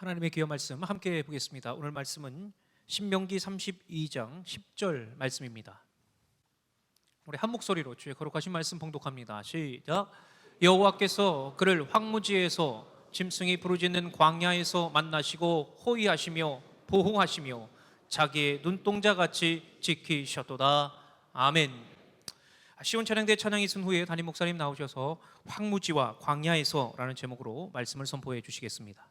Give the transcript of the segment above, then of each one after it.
하나님의 귀한 말씀 함께 보겠습니다. 오늘 말씀은 신명기 32장 10절 말씀입니다. 우리 한 목소리로 주의 거룩하신 말씀 봉독합니다. 시작. 여호와께서 그를 황무지에서 짐승이 부르짖는 광야에서 만나시고 호위하시며 보호하시며 자기의 눈동자같이 지키셨도다. 아멘. 시온 찬양대 찬양이 있은 후에 담임 목사님 나오셔서 황무지와 광야에서 라는 제목으로 말씀을 선포해 주시겠습니다.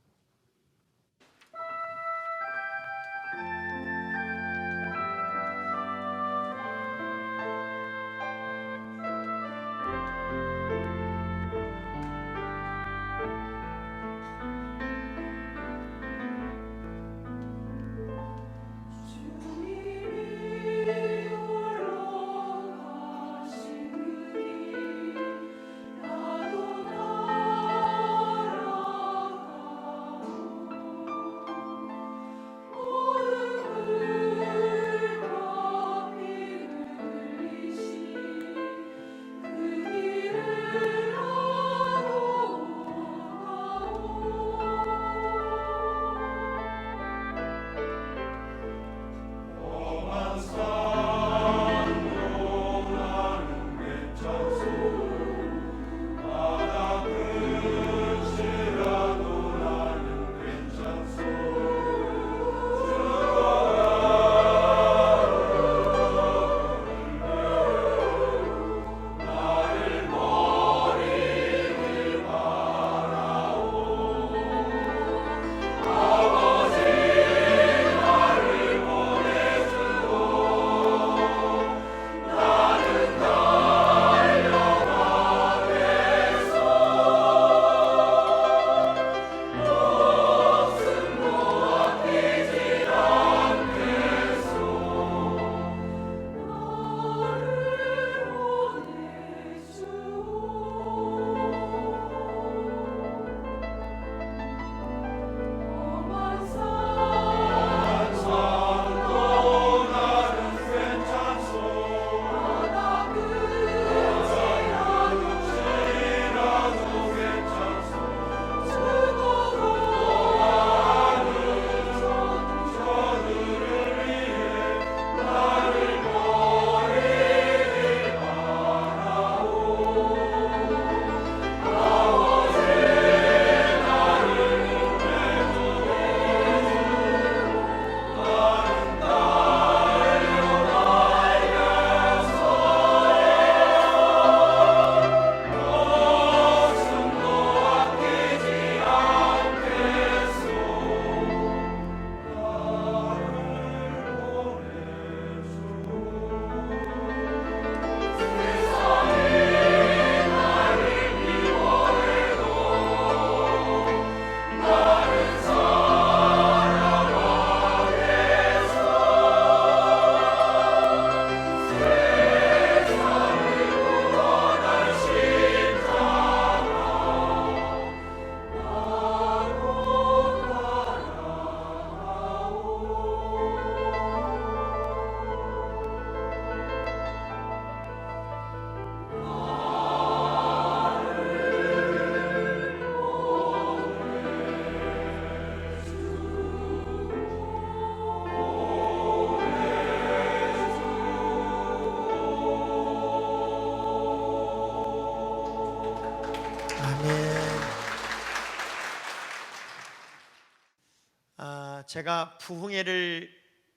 제가 부흥회를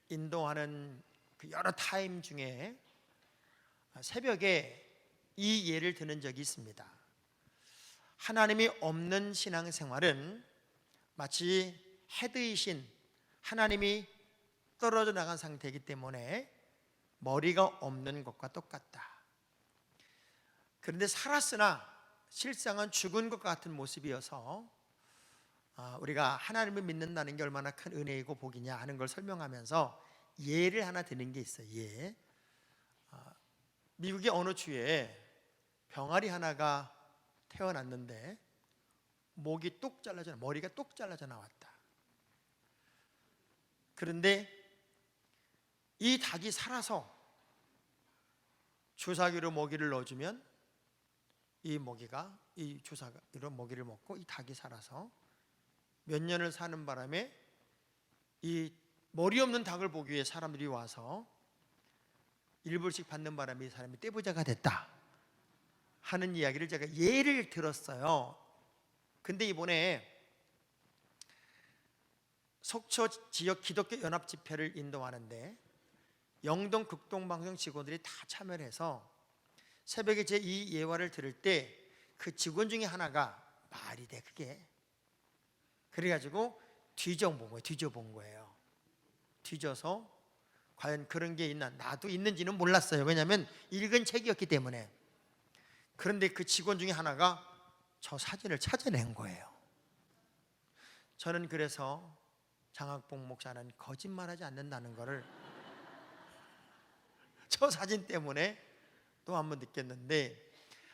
인도하는 그 여러 타임 중에 새벽에 이 예를 드는 적이 있습니다. 하나님이 없는 신앙생활은 마치 헤드이신 하나님이 떨어져 나간 상태이기 때문에 머리가 없는 것과 똑같다. 그런데 살았으나 실상은 죽은 것 같은 모습이어서 우리가 하나님을 믿는다는 게 얼마나 큰 은혜이고 복이냐 하는 걸 설명하면서 예를 하나 드는 게 있어요. 예. 미국의 어느 주에 병아리 하나가 태어났는데 목이 똑 잘라져, 머리가 똑 잘라져 나왔다. 그런데 이 닭이 살아서 주사기로 먹이를 넣어주면 이 주사기로 먹이를 먹고 이 닭이 살아서 몇 년을 사는 바람에 이 머리 없는 닭을 보기 위해 사람들이 와서 1불씩 받는 바람에 이 사람이 떼부자가 됐다 하는 이야기를 제가 예를 들었어요. 근데 이번에 속초 지역 기독교 연합 집회를 인도하는데 영동 극동방송 직원들이 다 참여를 해서 새벽에 제 이 예화를 들을 때 그 직원 중에 하나가 말이 돼 그게. 그래가지고 뒤져본 거예요. 뒤져서 과연 그런 게 있나, 나도 있는지는 몰랐어요. 왜냐하면 읽은 책이었기 때문에. 그런데 그 직원 중에 하나가 저 사진을 찾아낸 거예요. 저는 그래서 장학봉 목사는 거짓말하지 않는다는 것을 저 사진 때문에 또 한 번 느꼈는데,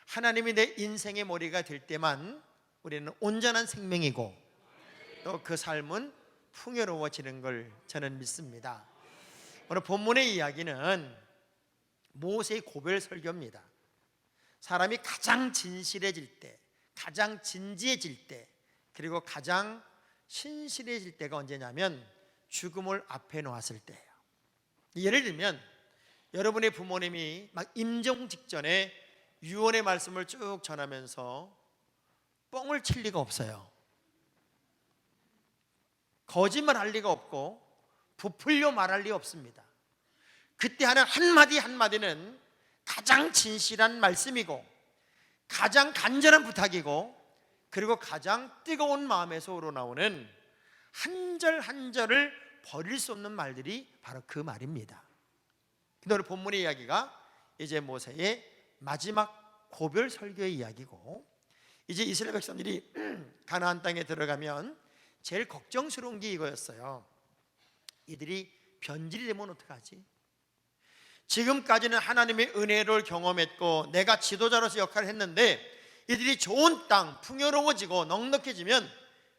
하나님이 내 인생의 머리가 될 때만 우리는 온전한 생명이고 또 그 삶은 풍요로워지는 걸 저는 믿습니다. 오늘 본문의 이야기는 모세의 고별 설교입니다. 사람이 가장 진실해질 때, 가장 진지해질 때, 그리고 가장 신실해질 때가 언제냐면 죽음을 앞에 놓았을 때예요. 예를 들면 여러분의 부모님이 막 임종 직전에 유언의 말씀을 쭉 전하면서 뻥을 칠 리가 없어요. 거짓말 할 리가 없고 부풀려 말할 리 없습니다. 그때 하는 한마디 한마디는 가장 진실한 말씀이고 가장 간절한 부탁이고 그리고 가장 뜨거운 마음에서 우러나오는 한 절 한 절을 버릴 수 없는 말들이 바로 그 말입니다. 근데 오늘 본문의 이야기가 이제 모세의 마지막 고별 설교의 이야기고, 이제 이스라엘 백성들이 가나안 땅에 들어가면 제일 걱정스러운 게 이거였어요. 이들이 변질이 되면 어떡하지? 지금까지는 하나님의 은혜를 경험했고 내가 지도자로서 역할을 했는데 이들이 좋은 땅, 풍요로워지고 넉넉해지면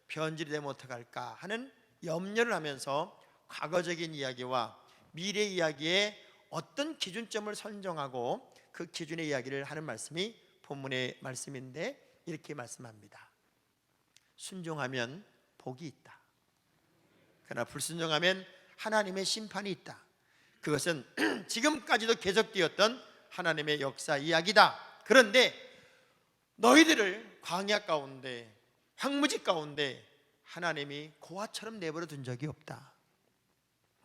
변질이 되면 어떡할까 하는 염려를 하면서 과거적인 이야기와 미래 이야기에 어떤 기준점을 선정하고 그 기준의 이야기를 하는 말씀이 본문의 말씀인데, 이렇게 말씀합니다. 순종하면 복이 있다. 그러나 불순종하면 하나님의 심판이 있다. 그것은 지금까지도 계속되었던 하나님의 역사 이야기다. 그런데 너희들을 광야 가운데, 황무지 가운데 하나님이 고아처럼 내버려 둔 적이 없다.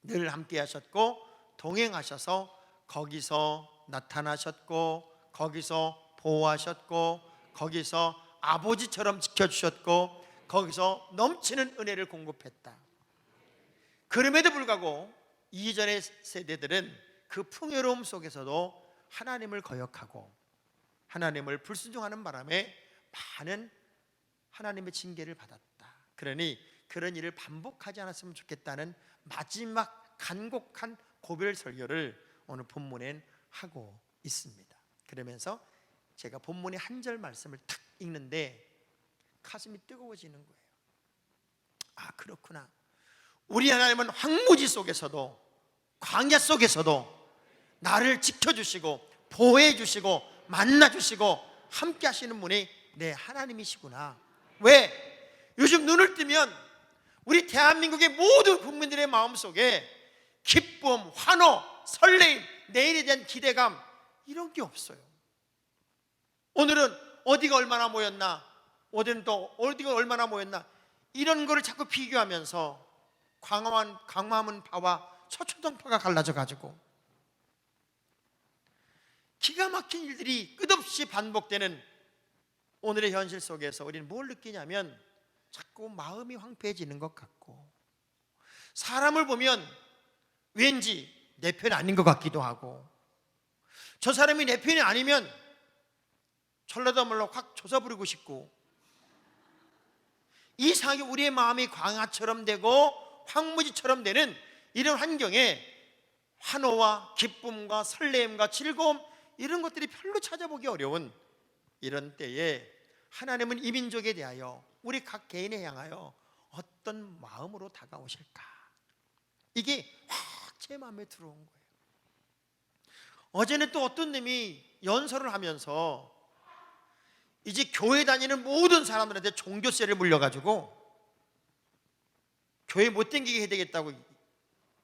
늘 함께 하셨고 동행하셔서 거기서 나타나셨고 거기서 보호하셨고 거기서 아버지처럼 지켜주셨고 거기서 넘치는 은혜를 공급했다. 그럼에도 불구하고 이전의 세대들은 그 풍요로움 속에서도 하나님을 거역하고 하나님을 불순종하는 바람에 많은 하나님의 징계를 받았다. 그러니 그런 일을 반복하지 않았으면 좋겠다는 마지막 간곡한 고별 설교를 오늘 본문엔 하고 있습니다. 그러면서 제가 본문의 한 절 말씀을 탁 읽는데 가슴이 뜨거워지는 거예요. 아, 그렇구나. 우리 하나님은 황무지 속에서도 광야 속에서도 나를 지켜주시고 보호해주시고 만나주시고 함께 하시는 분이 내 하나님이시구나. 왜? 요즘 눈을 뜨면 우리 대한민국의 모든 국민들의 마음속에 기쁨, 환호, 설레임, 내일에 대한 기대감, 이런 게 없어요. 오늘은 어디가 얼마나 모였나, 오늘은 또 어디가 얼마나 모였나, 이런 거를 자꾸 비교하면서 광화문 파와 서초동파가 갈라져 가지고 기가 막힌 일들이 끝없이 반복되는 오늘의 현실 속에서 우리는 뭘 느끼냐면 자꾸 마음이 황폐해지는 것 같고, 사람을 보면 왠지 내 편이 아닌 것 같기도 하고, 저 사람이 내 편이 아니면 전라도말로 확 조사부리고 싶고, 이상하게 우리의 마음이 광야처럼 되고 황무지처럼 되는 이런 환경에 환호와 기쁨과 설렘과 즐거움, 이런 것들이 별로 찾아보기 어려운 이런 때에 하나님은 이 민족에 대하여 우리 각 개인에 향하여 어떤 마음으로 다가오실까? 이게 확 제 마음에 들어온 거예요. 어제는 또 어떤 님이 연설을 하면서 이제 교회 다니는 모든 사람들한테 종교세를 물려가지고 교회 못 댕기게 해야 되겠다고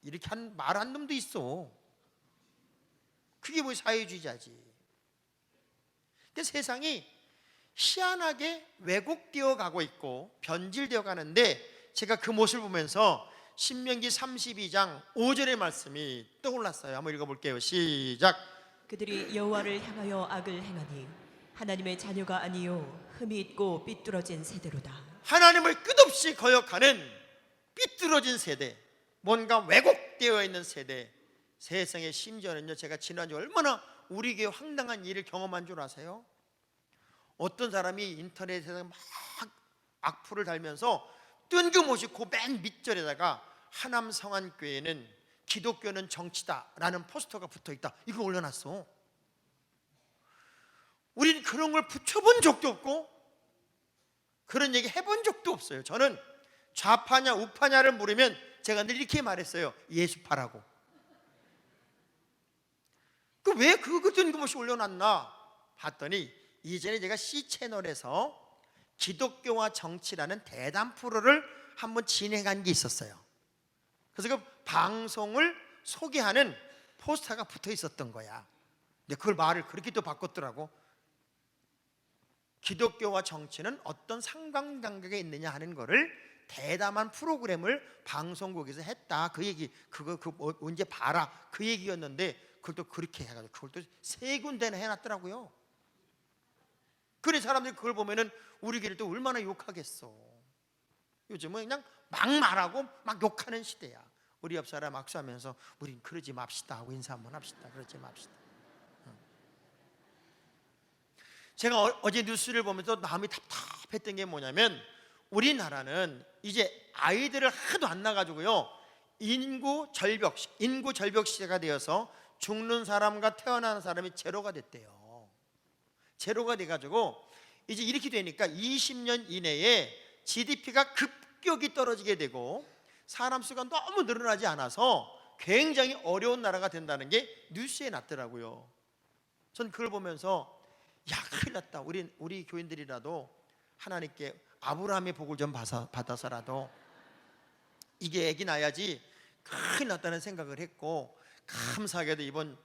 이렇게 말한 놈도 있어. 그게 뭐 사회주의자지. 근데 세상이 희한하게 왜곡되어 가고 있고 변질되어 가는데, 제가 그 모습을 보면서 신명기 32장 5절의 말씀이 떠올랐어요. 한번 읽어볼게요. 시작. 그들이 여호와를 향하여 악을 행하니 하나님의 자녀가 아니요 흠이 있고 삐뚤어진 세대로다. 하나님을 끝없이 거역하는 삐뚤어진 세대, 뭔가 왜곡되어 있는 세대. 세상에 심지어는요, 제가 지난주 얼마나 우리 교회 황당한 일을 경험한 줄 아세요? 어떤 사람이 인터넷에서 막 악플을 달면서 뜬금없이 그 맨 밑절에다가 하남성안교회는 기독교는 정치다라는 포스터가 붙어있다, 이걸 올려놨어. 우린 그런 걸 붙여본 적도 없고 그런 얘기 해본 적도 없어요. 저는 좌파냐 우파냐를 물으면 제가 늘 이렇게 말했어요. 예수파라고. 왜 그거 뜬금없이 올려놨나 봤더니, 이전에 제가 C채널에서 기독교와 정치라는 대담 프로를 한번 진행한 게 있었어요. 그래서 그 방송을 소개하는 포스터가 붙어 있었던 거야. 근데 그걸 말을 그렇게 또 바꿨더라고. 기독교와 정치는 어떤 상관관계가 있느냐 하는 거를 대담한 프로그램을 방송국에서 했다. 그 얘기, 그거 언제 봐라, 그 얘기였는데 그걸 또 그렇게 해가지고 그걸 또 3군데나 해놨더라고요. 그래 사람들이 그걸 보면은 우리 교회를 또 얼마나 욕하겠어. 요즘은 그냥 막 말하고 막 욕하는 시대야. 우리 옆 사람 악수하면서 우린 그러지 맙시다 하고 인사 한번 합시다. 그러지 맙시다. 제가 어제 뉴스를 보면서 마음이 답답했던 게 뭐냐면, 우리나라는 이제 아이들을 하도 안 낳아가지고요, 인구 절벽 시대가 되어서 죽는 사람과 태어나는 사람이 제로가 됐대요. 제로가 돼가지고 이제 이렇게 되니까 20년 이내에 GDP가 급격히 떨어지게 되고 사람 수가 너무 늘어나지 않아서 굉장히 어려운 나라가 된다는 게 뉴스에 났더라고요. 전 그걸 보면서 야, 큰일 났다. 우리 교인들이라도 하나님께 아브라함의 복을 좀 받아서라도 이게 애기 낳아야지 큰일 났다는 생각을 했고, 감사하게도 이번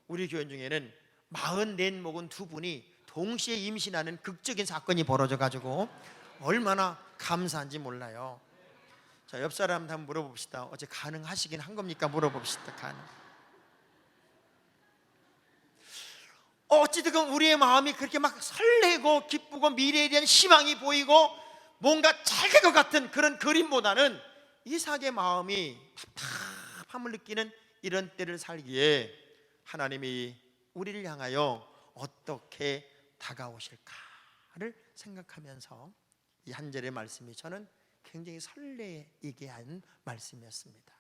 우리 교인 중에는 44 먹은 2분이 동시에 임신하는 극적인 사건이 벌어져가지고 얼마나 감사한지 몰라요. 자, 옆 사람한테 한번 물어봅시다. 어째 가능하시긴 한 겁니까? 물어봅시다. 어찌든 우리의 마음이 그렇게 막 설레고 기쁘고 미래에 대한 희망이 보이고 뭔가 잘 될 것 같은 그런 그림보다는 이삭의 마음이 답답함을 느끼는 이런 때를 살기에 하나님이 우리를 향하여 어떻게 다가오실까를 생각하면서 이 한 절의 말씀이 저는 굉장히 설레이게 한 말씀이었습니다.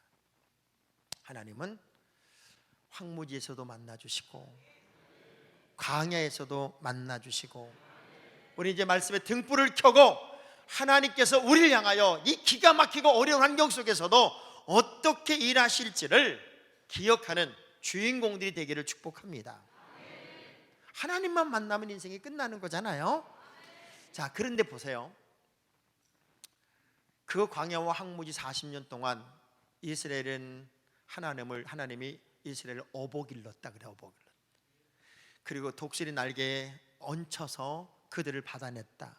하나님은 황무지에서도 만나주시고 광야에서도 만나주시고, 우리 이제 말씀에 등불을 켜고 하나님께서 우리를 향하여 이 기가 막히고 어려운 환경 속에서도 어떻게 일하실지를 기억하는 주인공들이 되기를 축복합니다. 하나님만 만나면 인생이 끝나는 거잖아요. 자, 그런데 보세요. 그 광야와 황무지 40년 동안 이스라엘은 하나님이 이스라엘을 어복일렀다 그래. 어복일렀다. 그리고 독수리 날개에 얹혀서 그들을 받아냈다.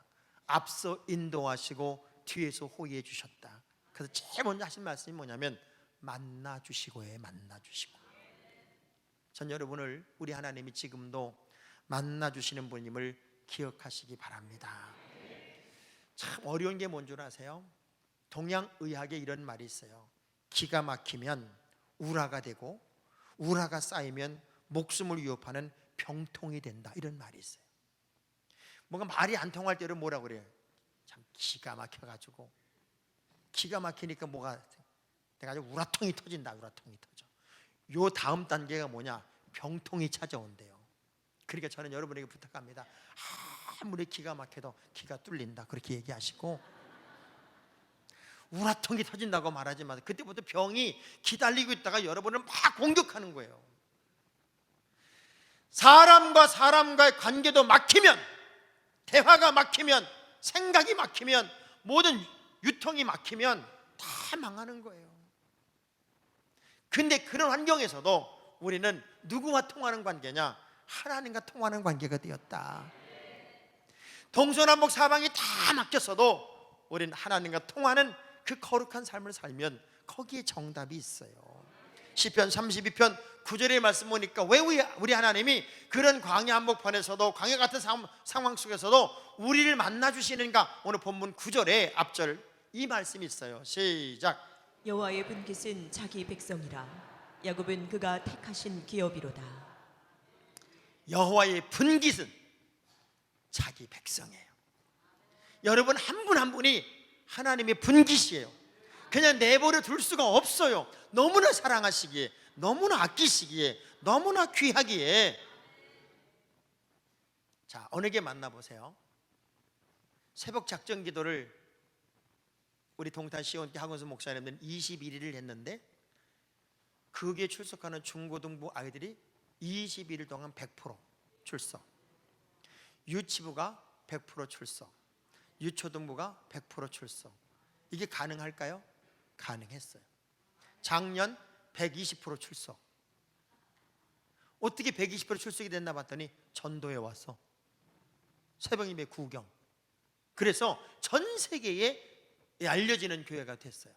앞서 인도하시고 뒤에서 호위해 주셨다. 그래서 제일 먼저 하신 말씀이 뭐냐면 만나 주시고에 만나 주시고. 전 여러분을 우리 하나님이 지금도 만나 주시는 분임을 기억하시기 바랍니다. 참 어려운 게 뭔 줄 아세요? 동양의학에 이런 말이 있어요. 기가 막히면 우라가 되고 우라가 쌓이면 목숨을 위협하는 병통이 된다, 이런 말이 있어요. 뭔가 말이 안 통할 때는 뭐라 그래요? 참 기가 막혀가지고, 기가 막히니까 뭐가 내가 아주 우라통이 터진다. 우라통이 터져. 요 다음 단계가 뭐냐? 병통이 찾아온대요. 그러니까 저는 여러분에게 부탁합니다. 아무리 기가 막혀도 기가 뚫린다 그렇게 얘기하시고, 우라통이 터진다고 말하지 마세요. 그때부터 병이 기다리고 있다가 여러분을 막 공격하는 거예요. 사람과 사람과의 관계도 막히면, 대화가 막히면, 생각이 막히면, 모든 유통이 막히면 다 망하는 거예요. 근데 그런 환경에서도 우리는 누구와 통하는 관계냐? 하나님과 통하는 관계가 되었다. 동서남북 사방이 다 막혔어도 우리는 하나님과 통하는 그 거룩한 삶을 살면 거기에 정답이 있어요. 시편 32편 9절의 말씀 보니까 왜 우리 하나님이 그런 광야 한복판에서도 광야 같은 상황 속에서도 우리를 만나주시는가? 오늘 본문 9절의 앞절 이 말씀이 있어요. 시작. 여호와의 분깃은 자기 백성이라 야곱은 그가 택하신 기업이로다. 여호와의 분깃은 자기 백성이에요. 여러분 한 분 한 분이 하나님의 분깃이에요. 그냥 내버려 둘 수가 없어요. 너무나 사랑하시기에, 너무나 아끼시기에, 너무나 귀하기에. 자, 어느 게 만나보세요. 새벽 작전 기도를 우리 동탄 시온교 학원수 목사님들은 21일을 했는데 거기에 출석하는 중고등부 아이들이 21일 동안 100% 출석, 유치부가 100% 출석, 유초등부가 100% 출석. 이게 가능할까요? 가능했어요. 작년 120% 출석. 어떻게 120% 출석이 됐나 봤더니 전도에 와서 새벽 예배 구경. 그래서 전 세계에 알려지는 교회가 됐어요.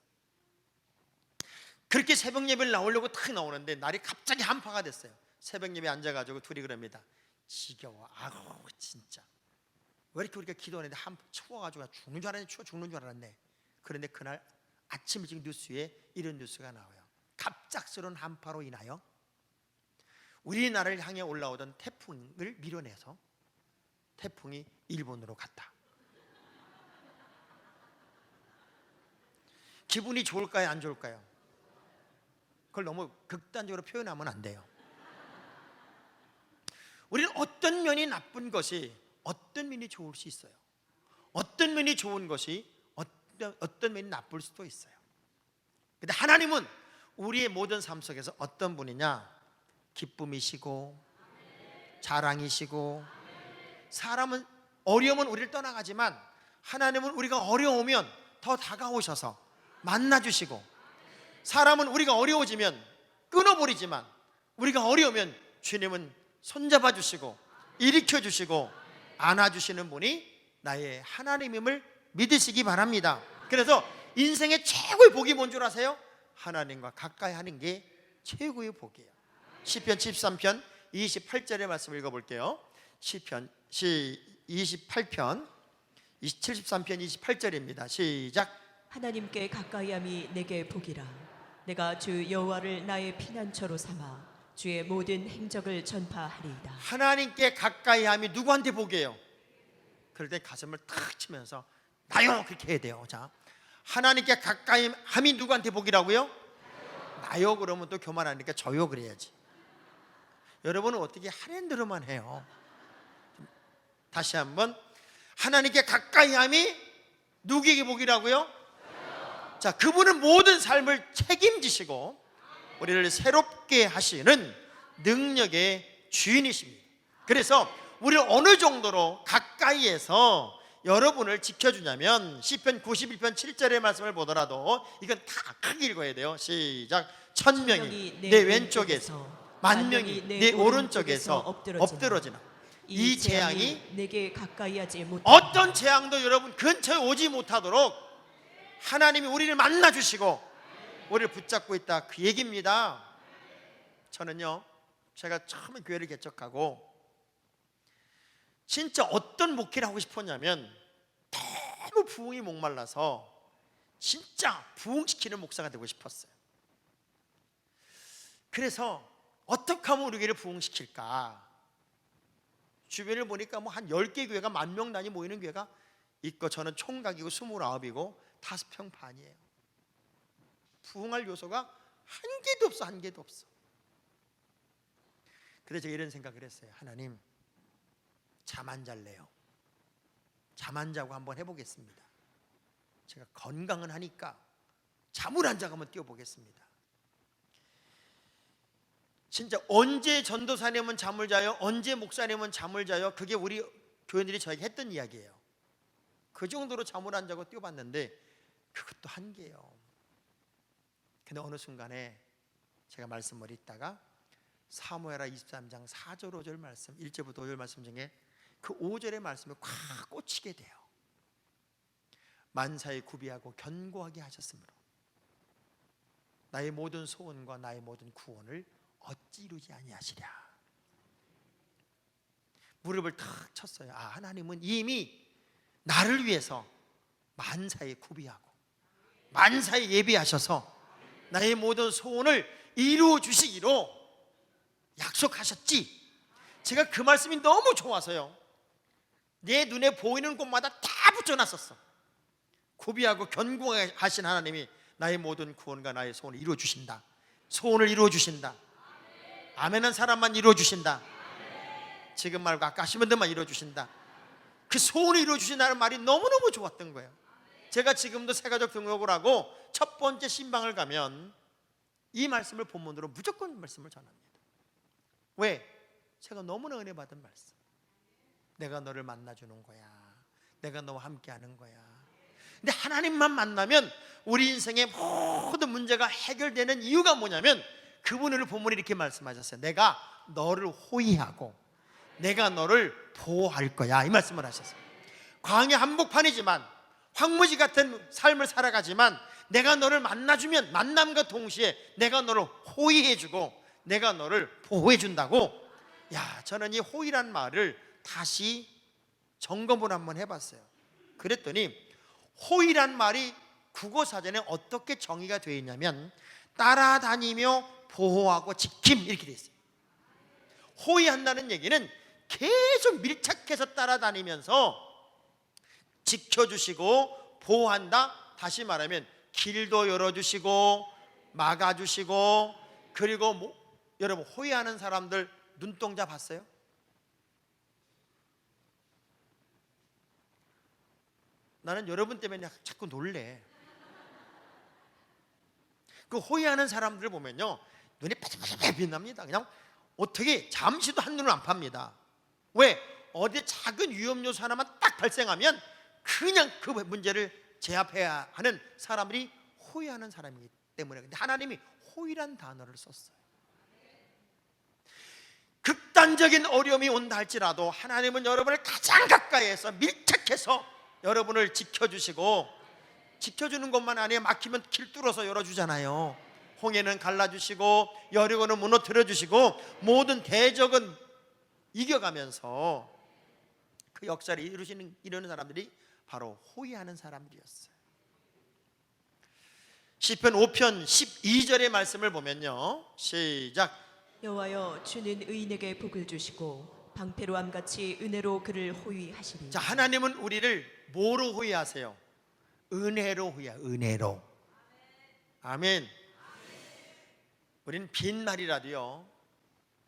그렇게 새벽 예배를 나오려고 탁 나오는데 날이 갑자기 한파가 됐어요. 새벽 예배 앉아가지고 둘이 그럽니다. 지겨워. 아우 진짜 왜 이렇게 우리가 기도하는데 한파 추워가지고 죽는 줄 알았네. 추워 죽는 줄 알았네. 그런데 그날 아침 일찍 뉴스에 이런 뉴스가 나와요. 갑작스러운 한파로 인하여 우리나라를 향해 올라오던 태풍을 밀어내서 태풍이 일본으로 갔다. 기분이 좋을까요? 안 좋을까요? 그걸 너무 극단적으로 표현하면 안 돼요. 우리는 어떤 면이 나쁜 것이 어떤 면이 좋을 수 있어요. 어떤 면이 좋은 것이 어떤 면이 나쁠 수도 있어요. 근데 하나님은 우리의 모든 삶 속에서 어떤 분이냐? 기쁨이시고 자랑이시고. 사람은 어려우면 우리를 떠나가지만 하나님은 우리가 어려우면 더 다가오셔서 만나주시고, 사람은 우리가 어려워지면 끊어버리지만 우리가 어려우면 주님은 손잡아 주시고 일으켜 주시고 안아주시는 분이 나의 하나님임을 믿으시기 바랍니다. 그래서 인생의 최고의 복이 뭔 줄 아세요? 하나님과 가까이 하는 게 최고의 복이에요. 시편 73편 28절의 말씀을 읽어볼게요. 시편 28편 73편 28절입니다. 시작. 하나님께 가까이함이 내게 복이라. 내가 주 여호와를 나의 피난처로 삼아 주의 모든 행적을 전파하리이다. 하나님께 가까이함이 누구한테 복이에요? 그럴 때 가슴을 탁 치면서 나요 그렇게 해야 돼요. 자, 하나님께 가까이함이 누구한테 복이라고요? 나요 그러면 또 교만하니까 저요 그래야지. 여러분은 어떻게 하는 대로만 해요? 다시 한번, 하나님께 가까이함이 누구에게 복이라고요? 자, 그분은 모든 삶을 책임지시고 우리를 새롭게 하시는 능력의 주인이십니다. 그래서 우리를 어느 정도로 가까이에서 여러분을 지켜주냐면 시편 91편 7절의 말씀을 보더라도 이건 다 크게 읽어야 돼요. 시작. 천명이 내 왼쪽에서 만명이 내 오른쪽에서 엎드러지나 이 재앙이 내게 가까이 하지 못하리라. 어떤 재앙도 여러분 근처에 오지 못하도록 하나님이 우리를 만나주시고 우리를 붙잡고 있다, 그 얘기입니다. 저는요, 제가 처음에 교회를 개척하고 진짜 어떤 목회를 하고 싶었냐면 너무 부흥이 목말라서 진짜 부흥시키는 목사가 되고 싶었어요. 그래서 어떻게 하면 우리 교회를 부흥시킬까? 주변을 보니까 뭐 한 10개 교회가 10,000명 단위 모이는 교회가 있고 저는 총각이고 29이고 5평 반이에요. 부흥할 요소가 한 개도 없어, 한 개도 없어. 그래서 제가 이런 생각을 했어요. 하나님, 잠 안 잘래요. 잠 안 자고 한번 해보겠습니다. 제가 건강은 하니까 잠을 안 자고 한번 뛰어보겠습니다. 진짜 언제 전도사님은 잠을 자요? 언제 목사님은 잠을 자요? 그게 우리 교인들이 저에게 했던 이야기예요. 그 정도로 잠을 안 자고 뛰어봤는데 그것도 한계예요. 근데 어느 순간에 제가 말씀을 읽다가 사무엘하 23장 4절 5절 말씀, 1절부터 5절 말씀 중에 그 5절의 말씀에 꽉 꽂히게 돼요. 만사에 구비하고 견고하게 하셨으므로 나의 모든 소원과 나의 모든 구원을 어찌 이루지 아니하시랴. 무릎을 탁 쳤어요. 아, 하나님은 이미 나를 위해서 만사에 구비하고 만사에 예비하셔서 나의 모든 소원을 이루어 주시기로 약속하셨지. 제가 그 말씀이 너무 좋아서요, 내 눈에 보이는 곳마다 다 붙여놨었어. 구비하고 견고하게 하신 하나님이 나의 모든 구원과 나의 소원을 이루어 주신다. 소원을 이루어 주신다. 아멘한 사람만 이루어 주신다. 지금 말고 아까 하신 분들만 이루어 주신다. 그 소원을 이루어 주신다는 말이 너무너무 좋았던 거예요. 제가 지금도 새가족 등록을 하고 첫 번째 신방을 가면 이 말씀을 본문으로 무조건 이 말씀을 전합니다. 왜? 제가 너무나 은혜 받은 말씀. 내가 너를 만나주는 거야. 내가 너와 함께하는 거야. 근데 하나님만 만나면 우리 인생의 모든 문제가 해결되는 이유가 뭐냐면 그분을 본문에 이렇게 말씀하셨어요. 내가 너를 호위하고 내가 너를 보호할 거야, 이 말씀을 하셨어요. 광야 한복판이지만 황무지 같은 삶을 살아가지만 내가 너를 만나주면 만남과 동시에 내가 너를 호위해주고 내가 너를 보호해준다고. 야, 저는 이 호위란 말을 다시 점검을 한번 해봤어요. 그랬더니 호위란 말이 국어사전에 어떻게 정의가 되어 있냐면 따라다니며 보호하고 지킴, 이렇게 되어 있어요. 호위한다는 얘기는 계속 밀착해서 따라다니면서 지켜주시고 보호한다. 다시 말하면 길도 열어주시고 막아주시고, 그리고 여러분 호위하는 사람들 눈동자 봤어요? 나는 여러분 때문에 자꾸 놀래. 그 호위하는 사람들 보면요, 눈이 빠지빠지 빛납니다. 그냥 어떻게 잠시도 한눈을 안 팝니다. 왜? 어디 작은 위험 요소 하나만 딱 발생하면 그냥 그 문제를 제압해야 하는 사람들이 호위하는 사람이기 때문에. 근데 하나님이 호위란 단어를 썼어요. 극단적인 어려움이 온다 할지라도 하나님은 여러분을 가장 가까이에서 밀착해서 여러분을 지켜주시고, 지켜주는 것만 아니라 막히면 길 뚫어서 열어주잖아요. 홍해는 갈라주시고 여리고는 무너뜨려 주시고 모든 대적은 이겨가면서 그 역사를 이루는 사람들이 바로 호위하는 사람들이었어요. 시편 5편 12절의 말씀을 보면요, 시작. 여호와여, 주는 의인에게 복을 주시고 방패로함같이 은혜로 그를 호위하시리니. 자, 하나님은 우리를 뭐로 호위하세요? 은혜로 호위하. 은혜로. 아멘. 우리는 빈말이라도요,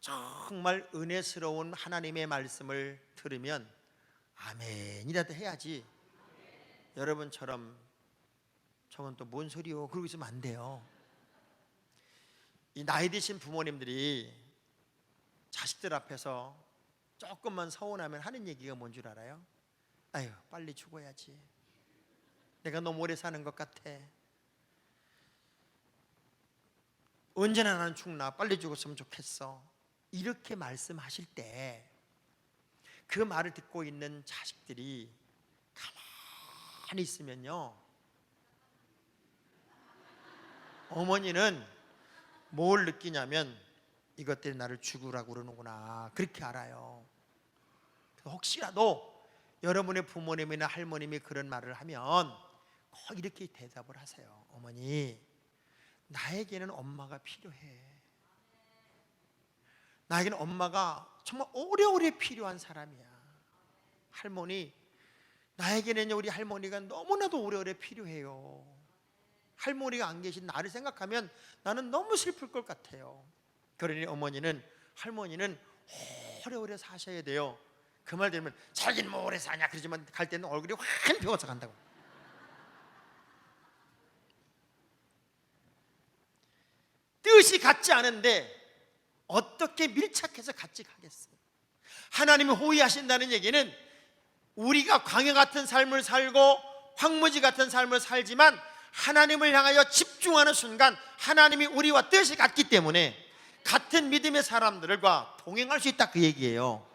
정말 은혜스러운 하나님의 말씀을 들으면 아멘이라도 해야지. 여러분처럼 저건 또 뭔 소리요? 그러고 있으면 안 돼요. 이 나이 드신 부모님들이 자식들 앞에서 조금만 서운하면 하는 얘기가 뭔 줄 알아요? 아유, 빨리 죽어야지. 내가 너무 오래 사는 것 같아. 언제나 나는 죽나, 빨리 죽었으면 좋겠어. 이렇게 말씀하실 때 그 말을 듣고 있는 자식들이 가만히 있으면요, 어머니는 뭘 느끼냐면 이것 때문에 나를 죽으라고 그러는구나, 그렇게 알아요. 혹시라도 여러분의 부모님이나 할머님이 그런 말을 하면 꼭 이렇게 대답을 하세요. 어머니, 나에게는 엄마가 필요해. 나에게는 엄마가 정말 오래오래 필요한 사람이야. 할머니, 나에게는 우리 할머니가 너무나도 오래오래 필요해요. 할머니가 안 계신 나를 생각하면 나는 너무 슬플 것 같아요. 그러니 할머니는 오래오래 사셔야 돼요. 그 말 들으면 자기는 뭐 오래 사냐 그러지만 갈 때는 얼굴이 환 배워서 간다고. 뜻이 같지 않은데 어떻게 밀착해서 같이 가겠어요? 하나님이 호위하신다는 얘기는 우리가 광야 같은 삶을 살고 황무지 같은 삶을 살지만 하나님을 향하여 집중하는 순간 하나님이 우리와 뜻이 같기 때문에 같은 믿음의 사람들과 동행할 수 있다, 그 얘기예요.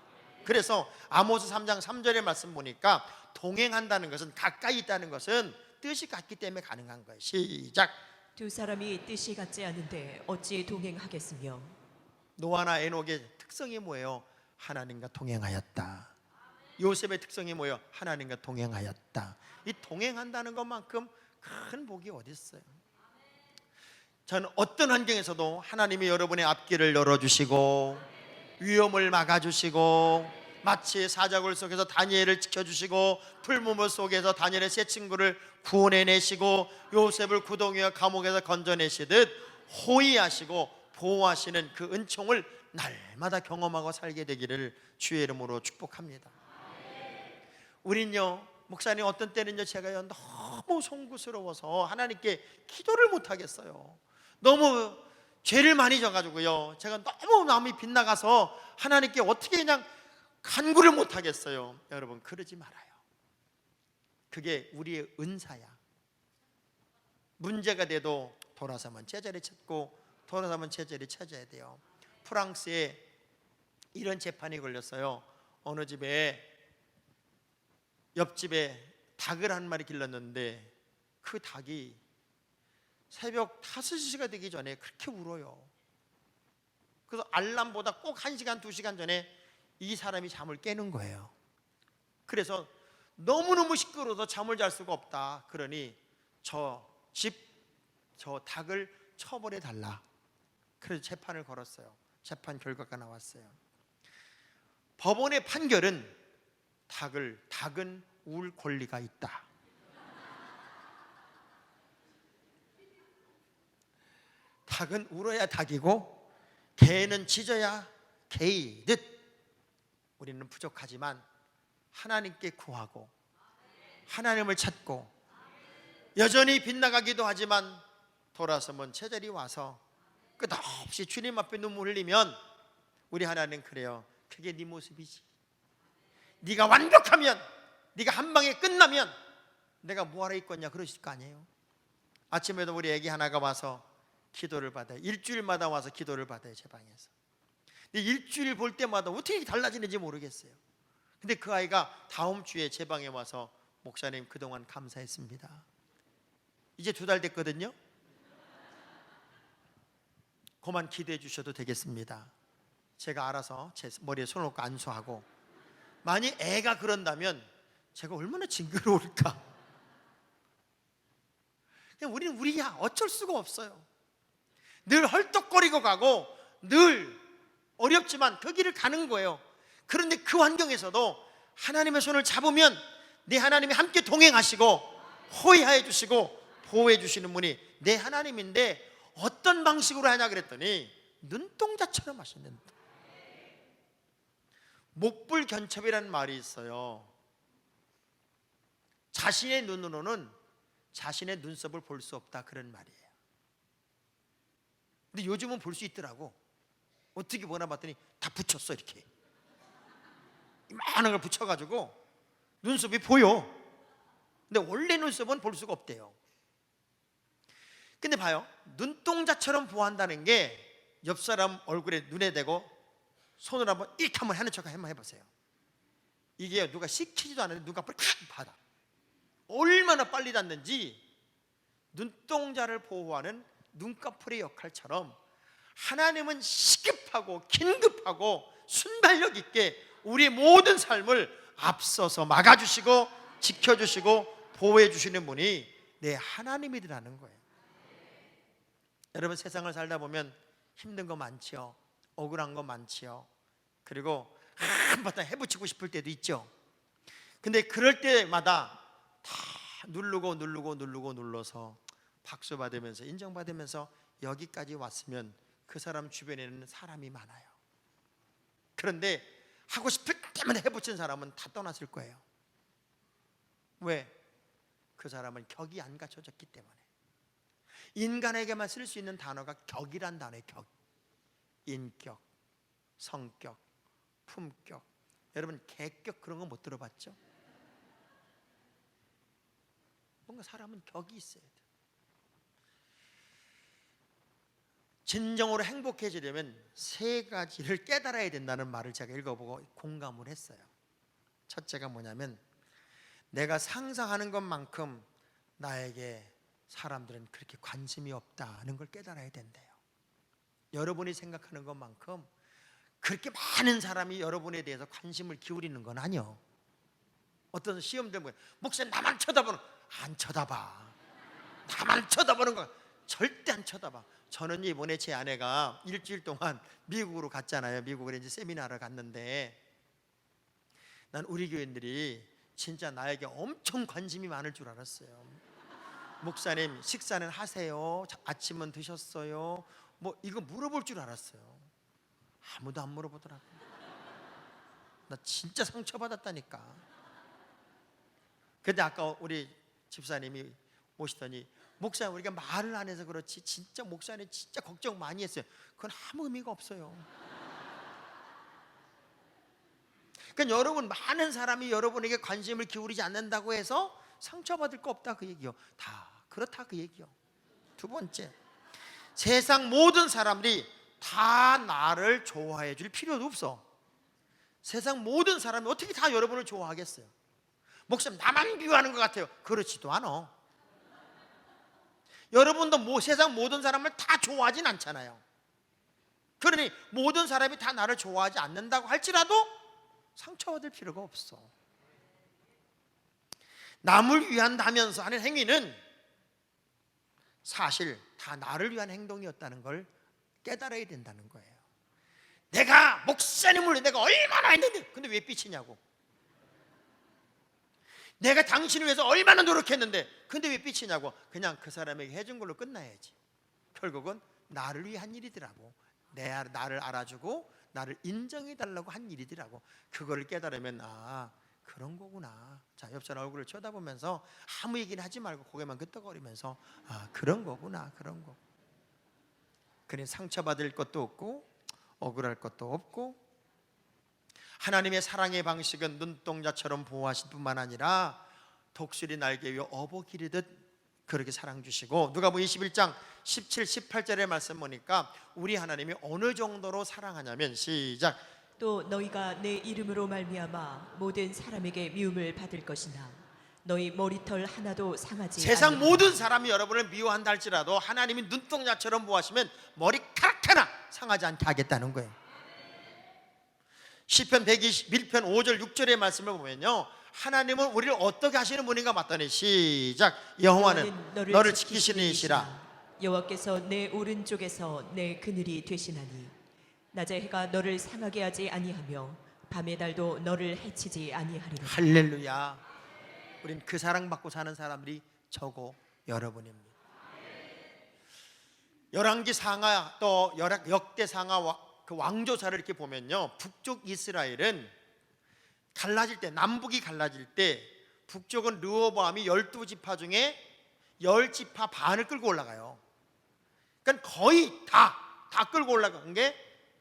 그래서 아모스 3장 3절의 말씀 보니까 동행한다는 것은, 가까이 있다는 것은 뜻이 같기 때문에 가능한 거예요. 시작. 두 사람이 뜻이 같지 않은데 어찌 동행하겠으며. 노아나 에녹의 특성이 뭐예요? 하나님과 동행하였다. 요셉의 특성이 뭐예요? 하나님과 동행하였다. 이 동행한다는 것만큼 큰 복이 어디 있어요? 저는 어떤 환경에서도 하나님이 여러분의 앞길을 열어주시고 위험을 막아주시고, 마치 사자굴 속에서 다니엘을 지켜주시고 풀무물 속에서 다니엘의 세 친구를 구원해내시고 요셉을 구덩이와 감옥에서 건져내시듯 호위하시고 보호하시는 그 은총을 날마다 경험하고 살게 되기를 주의 이름으로 축복합니다. 우린요, 목사님, 어떤 때는요 제가요 너무 송구스러워서 하나님께 기도를 못 하겠어요. 너무 죄를 많이 져가지고요, 제가 너무 마음이 빗나가서 하나님께 어떻게 그냥 간구를 못 하겠어요. 여러분, 그러지 말아요. 그게 우리의 은사야. 문제가 돼도 돌아서면 제자리 찾고 돌아서면 제자리 찾아야 돼요. 프랑스에 이런 재판이 걸렸어요. 어느 집에 옆집에 닭을 한 마리 길렀는데 그 닭이 새벽 5시가 되기 전에 그렇게 울어요. 그래서 알람보다 꼭 1시간 2시간 전에 이 사람이 잠을 깨는 거예요. 그래서 너무너무 시끄러워서 잠을 잘 수가 없다. 그러니 저 닭을 처벌해 달라. 그래서 재판을 걸었어요. 재판 결과가 나왔어요. 법원의 판결은 닭은 울 권리가 있다. 닭은 울어야 닭이고 개는 짖어야 개이듯 우리는 부족하지만 하나님께 구하고 하나님을 찾고 여전히 빗나가기도 하지만 돌아서면 제자리 와서 끝없이 주님 앞에 눈물 흘리면 우리 하나님 그래요. 그게 네 모습이지. 네가 완벽하면, 네가 한 방에 끝나면 내가 뭐하러 있겠냐 그러실 거 아니에요. 아침에도 우리 애기 하나가 와서 기도를 받아요. 일주일마다 와서 기도를 받아요, 제 방에서. 근데 일주일 볼 때마다 어떻게 달라지는지 모르겠어요. 근데 그 아이가 다음 주에 제 방에 와서 목사님 그동안 감사했습니다. 이제 2달 됐거든요. 그만 기도해 주셔도 되겠습니다. 제가 알아서 제 머리에 손을 놓고 안수하고, 만약 애가 그런다면 제가 얼마나 징그러울까. 그냥 우리는 우리야 어쩔 수가 없어요. 늘 헐떡거리고 가고 늘 어렵지만 그 길을 가는 거예요. 그런데 그 환경에서도 하나님의 손을 잡으면 내 하나님이 함께 동행하시고 호위하여 주시고 보호해 주시는 분이 내 하나님인데 어떤 방식으로 하냐 그랬더니 눈동자처럼 하시는다. 목불견첩이라는 말이 있어요. 자신의 눈으로는 자신의 눈썹을 볼 수 없다, 그런 말이에요. 근데 요즘은 볼 수 있더라고. 어떻게 보나 봤더니 다 붙였어. 이렇게 이만한 걸 붙여가지고 눈썹이 보여. 근데 원래 눈썹은 볼 수가 없대요. 근데 봐요, 눈동자처럼 보호한다는 게 옆 사람 얼굴에 눈에 대고 손을 한번 이렇게 한번 하는 척 한번 해보세요. 이게 누가 시키지도 않는데 눈꺼풀이 탁 받아. 얼마나 빨리 닿는지. 눈동자를 보호하는 눈꺼풀의 역할처럼 하나님은 시급하고 긴급하고 순발력 있게 우리의 모든 삶을 앞서서 막아주시고 지켜주시고 보호해 주시는 분이 내 하나님이라는 거예요. 여러분, 세상을 살다 보면 힘든 거 많지요. 억울한 거 많지요. 그리고 한바탕 해붙이고 싶을 때도 있죠. 근데 그럴 때마다 다 눌러서 박수 받으면서 인정받으면서 여기까지 왔으면 그 사람 주변에는 사람이 많아요. 그런데 하고 싶을 때마다 해붙인 사람은 다 떠났을 거예요. 왜? 그 사람은 격이 안 갖춰졌기 때문에. 인간에게만 쓸 수 있는 단어가 격이란 단어예요. 격. 인격, 성격, 품격. 여러분, 개격 그런 거 못 들어봤죠? 뭔가 사람은 격이 있어야 돼. 진정으로 행복해지려면 세 가지를 깨달아야 된다는 말을 제가 읽어보고 공감을 했어요. 첫째가 뭐냐면, 내가 상상하는 것만큼 나에게 사람들은 그렇게 관심이 없다는 걸 깨달아야 된대요. 여러분이 생각하는 것만큼 그렇게 많은 사람이 여러분에 대해서 관심을 기울이는 건 아니요. 어떤 시험들 보면 목사님 나만 쳐다보는, 안 쳐다봐. 나만 쳐다보는 거 절대 안 쳐다봐. 저는 이번에 제 아내가 일주일 동안 미국으로 갔잖아요. 미국에 이제 세미나를 갔는데, 난 우리 교인들이 진짜 나에게 엄청 관심이 많을 줄 알았어요. 목사님 식사는 하세요? 아침은 드셨어요? 뭐 이거 물어볼 줄 알았어요. 아무도 안 물어보더라고요. 나 진짜 상처받았다니까. 근데 아까 우리 집사님이 오시더니, 목사님 우리가 말을 안 해서 그렇지 진짜 목사님 진짜 걱정 많이 했어요. 그건 아무 의미가 없어요. 그러니까 여러분, 많은 사람이 여러분에게 관심을 기울이지 않는다고 해서 상처받을 거 없다 그 얘기요. 다 그렇다 그 얘기요. 두 번째, 세상 모든 사람들이 다 나를 좋아해 줄 필요도 없어. 세상 모든 사람이 어떻게 다 여러분을 좋아하겠어요? 목사님 나만 비유하는 것 같아요. 그렇지도 않아. 여러분도 세상 모든 사람을 다 좋아하진 않잖아요. 그러니 모든 사람이 다 나를 좋아하지 않는다고 할지라도 상처받을 필요가 없어. 남을 위한다면서 하는 행위는 사실 다 나를 위한 행동이었다는 걸 깨달아야 된다는 거예요. 내가 목사님을 위해 내가 얼마나 했는데 근데 왜 삐치냐고. 내가 당신을 위해서 얼마나 노력했는데 근데 왜 삐치냐고. 그냥 그 사람에게 해준 걸로 끝나야지. 결국은 나를 위한 일이더라고. 나를 알아주고 나를 인정해달라고 한 일이더라고. 그거를 깨달으면 그런 거구나. 자, 옆 사람 얼굴을 쳐다보면서 아무 얘기는 하지 말고 고개만 끄덕거리면서 그런 거구나, 그런 거. 그러니 상처받을 것도 없고 억울할 것도 없고, 하나님의 사랑의 방식은 눈동자처럼 보호하실 뿐만 아니라 독수리 날개 위에 어버 기르듯 그렇게 사랑 주시고, 누가복음 21장 17, 18절의 말씀 보니까 우리 하나님이 어느 정도로 사랑하냐면, 시작. 또 너희가 내 이름으로 말미암아 모든 사람에게 미움을 받을 것이나 너희 머리털 하나도 상하지 세상 아니하리라. 모든 사람이 여러분을 미워한다 할지라도 하나님이 눈동자처럼 보호하시면 머리카락 하나 상하지 않게 하겠다는 거예요. 시편 121편 5절 6절의 말씀을 보면요, 하나님은 우리를 어떻게 하시는 분인가 봤더니, 시작. 여호와는 너를 지키시는 이시라. 여호와께서 내 오른쪽에서 내 그늘이 되시나니 낮의 해가 너를 상하게 하지 아니하며 밤의 달도 너를 해치지 아니하리라. 할렐루야. 우린 그 사랑받고 사는 사람들이 저고 여러분입니다. 열왕기 상하 또 역대 상하 그 왕조사를 이렇게 보면요, 북쪽 이스라엘은 갈라질 때, 남북이 갈라질 때 북쪽은 르호보암이 12지파 중에 10지파 반을 끌고 올라가요. 그러니까 거의 다 끌고 올라간 게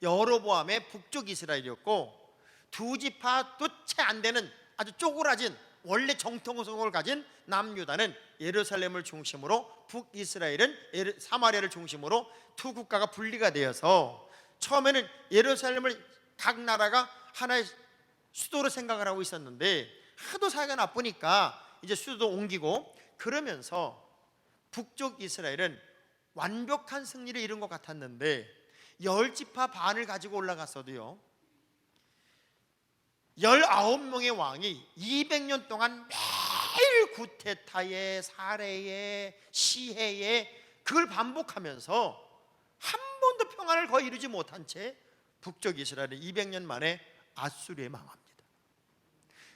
여로보암의 북쪽 이스라엘이었고, 2지파도 채 안 되는 아주 쪼그라진 원래 정통성을 가진 남유다는 예루살렘을 중심으로, 북이스라엘은 사마리아를 중심으로 두 국가가 분리가 되어서 처음에는 예루살렘을 각 나라가 하나의 수도로 생각을 하고 있었는데 하도 사이가 나쁘니까 이제 수도 옮기고, 그러면서 북쪽 이스라엘은 완벽한 승리를 이룬 것 같았는데 10지파 반을 가지고 올라갔어도요, 19명의 왕이 200년 동안 매일 구테타에 살해에 시해에 그걸 반복하면서 한 번도 평안을 거의 이루지 못한 채 북쪽 이스라엘은 200년 만에 아수르에 망합니다.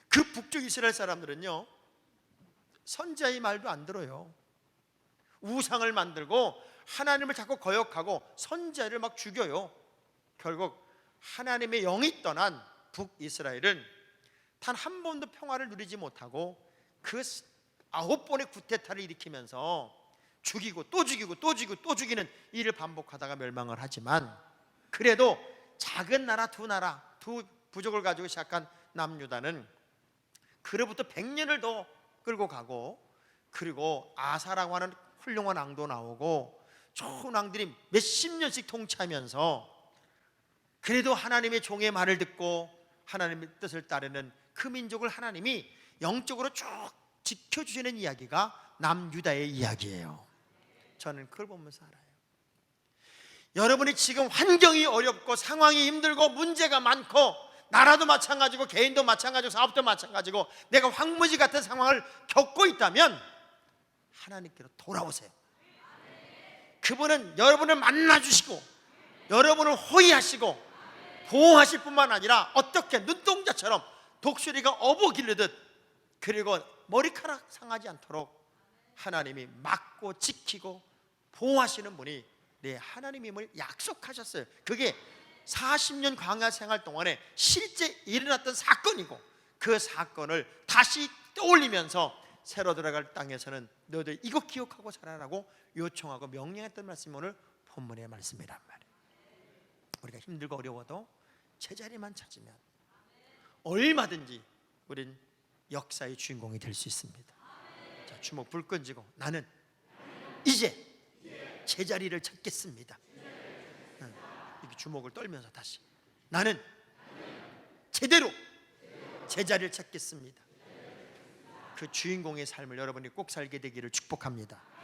그 북쪽 이스라엘 사람들은요, 선지자의 말도 안 들어요. 우상을 만들고 하나님을 자꾸 거역하고 선지자를 막 죽여요. 결국 하나님의 영이 떠난 북이스라엘은 단 한 번도 평화를 누리지 못하고 그 9번의 구테타를 일으키면서 죽이고 또 죽이고 또 죽이고 또 죽이는 일을 반복하다가 멸망을 하지만, 그래도 작은 나라 두 부족을 가지고 시작한 남유다는 그로부터 100년을 더 끌고 가고, 그리고 아사라고 하는 훌륭한 왕도 나오고 좋은 君王들이 몇십 년씩 통치하면서 그래도 하나님의 종의 말을 듣고 하나님의 뜻을 따르는 그 민족을 하나님이 영적으로 쭉 지켜주시는 이야기가 남유다의 이야기예요. 저는 그걸 보면서 알아요. 여러분이 지금 환경이 어렵고 상황이 힘들고 문제가 많고 나라도 마찬가지고 개인도 마찬가지고 사업도 마찬가지고 내가 황무지 같은 상황을 겪고 있다면 하나님께로 돌아오세요. 그분은 여러분을 만나주시고 여러분을 호위하시고 보호하실 뿐만 아니라 어떻게 눈동자처럼 독수리가 어부 기르듯 그리고 머리카락 상하지 않도록 하나님이 막고 지키고 보호하시는 분이 내 하나님임을 약속하셨어요. 그게 40년 광야 생활 동안에 실제 일어났던 사건이고 그 사건을 다시 떠올리면서 새로 들어갈 땅에서는 너희들 이거 기억하고 살아라고 요청하고 명령했던 말씀이 오늘 본문의 말씀이란 말이에요. 우리가 힘들고 어려워도 제자리만 찾으면 얼마든지 우린 역사의 주인공이 될 수 있습니다. 자, 주먹 불 끈지고 나는 이제 제자리를 찾겠습니다. 이렇게 주먹을 떨면서 다시 나는 제대로 제자리를 찾겠습니다. 그 주인공의 삶을 여러분이 꼭 살게 되기를 축복합니다.